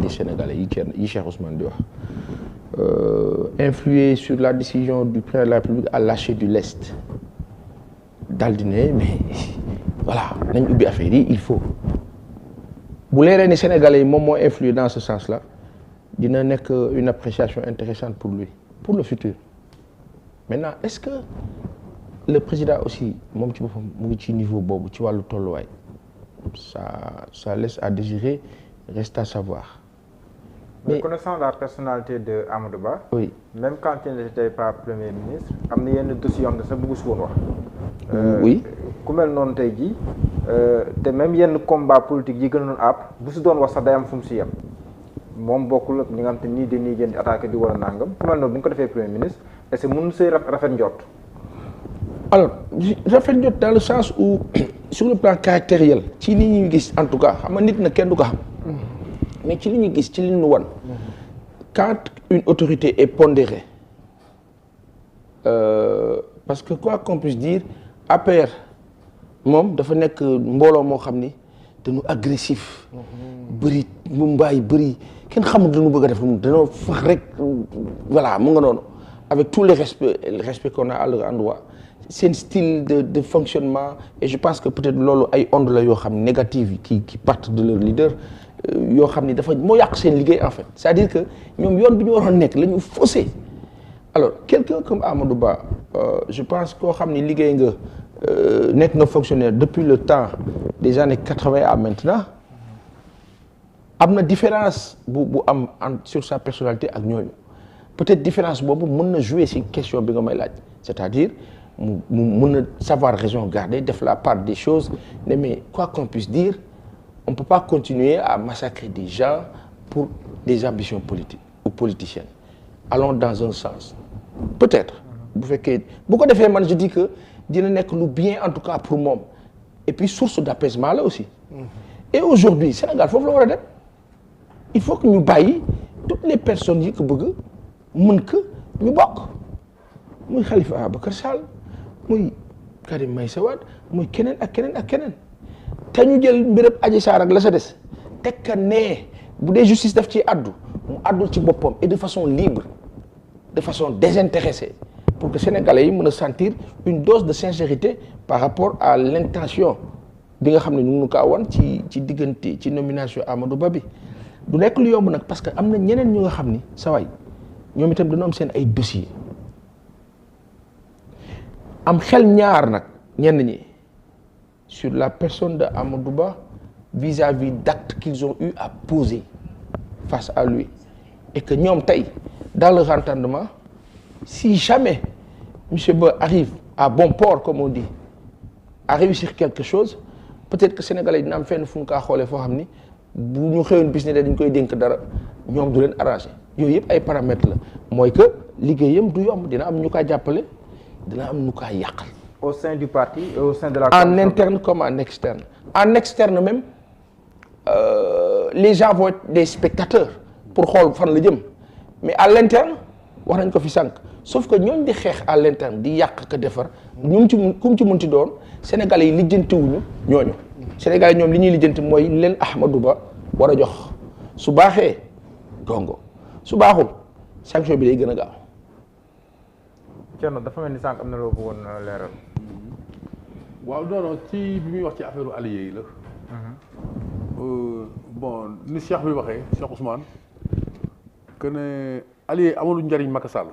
yi sénégalais yi Cheikh Ousmane di wax influer sur la décision du président de la République à lâcher du lest daal di ne mais voilà nañ ubbi affaire yi il faut bu leeree ni sénégalais yi moom moo influer dans ce sens là dina nekk une appréciation intéressante pour lui pour le futur maintenant est-ce que le président aussi moom ci boppam mu ngi ci niveau boobu ci wàllu tolluwaay ça laisse à désirer reste à savoir. Mais connaissant la personnalité de Amadou Ba. Oui. Même quand il n'était pas premier ministre am na yenn dossiers yoo xam ne sax bëggu si woon wax. Oui. ku mel noonu tey jii te même yenn combat politique yi gënoon àpp bu si doon wax sax day am fu mu si yem moom bokkul ak ñi nga xam te nii dañuy gën di attaqué di war a nangam ku mel noonu bu ñu ko defee premier ministre est-ce que mën say rafet njort. alors rafet njort dans le sens où sur le plan caractériel ci li ñuy gis en tout cas xam nga nit na kenn du ko xam. mais ci li ñu gis ci li ñu wan quand une autorité est pondérée parce que quoi qu'on puisse dire APR moom dafa nekk mbooloo moo xam ni dañu agressif bëri mu mbaay bëri kenn xamul dañu bëgg a def dañoo fax rek voilà mu nga noonu avec tous les respect qu'on a à leur endroit seen style de fonctionnement et je pense que peut-être loolu ay ondes la yoo xam négatives qui partent de leur leader yoo xam ni dafa moo yàq seen liggéey en fait c'est-à-dire que ñoom yoon bi ñu waroon nekk la ñu faussé alors quelqu'un comme Amadou Ba je pense koo xam ni liggéey nga nekk nga fonctionnaire depuis le temps des années 80 à maintenant am na différence bu am sur sa personnalité ak ñooñu peut-être différence boobu mën na jouer ci question bi nga may laaj c'est-à-dire mu mën na savoir raison garder def la part des choses mais quoi qu'on puisse dire on ne peut pas continuer à massacrer des gens pour des ambitions politiques ou politiciennes. Allons dans un sens. Peut-être. Bu fekkee bu ko defee man je dis que dina nekk lu bien en tout cas pour moom et puis source d'apaisement là aussi. Et aujourd'hui Sénégal foofu la war a dem il faut que ñu bàyyi toutes les personnes yi ko bëgg mën que ñu bokk muy Khalifa Ababacar Sall muy Karim Meïssa Wade muy keneen ak keneen ak keneen. te ñu jël mbirëb Adji Sarr ak la sa des teg ka nee bu dee justice daf ci addu mu addul ci boppam et de façon libre de façon désintéressée pour que sénégalais yi mën a sentir une dose de sincérité par rapport à l'intention bi nga xam ne ñu ngi kaa wan ci diggante ci nomination Amadou Ba bi du nekk lu yomb nag parce que am na ñeneen ñu nga xam ni sa waay ñoom itam dañoo am seen ay dossiers am xel ñaar nag ñenn ñi sur la personne de Amadou Ba vis-à-vis d'actes qu'ils ont eu à poser face à lui et que ñoom tey dans leur entendement si jamais monsieur Ba arrive à bon port comme on dit à réussir quelque chose peut-être que sénégalais dina am fenn fu ñu kaa xoolee foo xam ni bu ñu xëyoon bis ne dañ koy dénk dara ñoom du leen arrangé yooyu yëpp ay paramètres la mooy que liggéeyam du yomb dina am ñu kaa jàppale dina am ñu kaa yàqal. Au sein du parti et au sein de la en interne comme en externe. En externe même les gens vont être des spectateurs pour xool fan la jëm mais à l'interne wax nañ ko fi sànq sauf que ñooñ di xeex à l'interne di yàq ka defar ñum ci kum ci mënti doon sénégalais yi lijjantiwuñu ñooñu sénégalais ñoom li ñuy lijjanti mooy leen Ahmadou Ba war a jox su baaxee gongo su baaxul sanction bi day gën a gaaw. Thierno dafa mel ni sànq am na loo bëggoon leeral. waaw non ci bi muy wax ci affaire alliés yi la. bon ni Cheikh bi waxee Cheikh Ousmane que ne allié amalu njariñ Macky Sall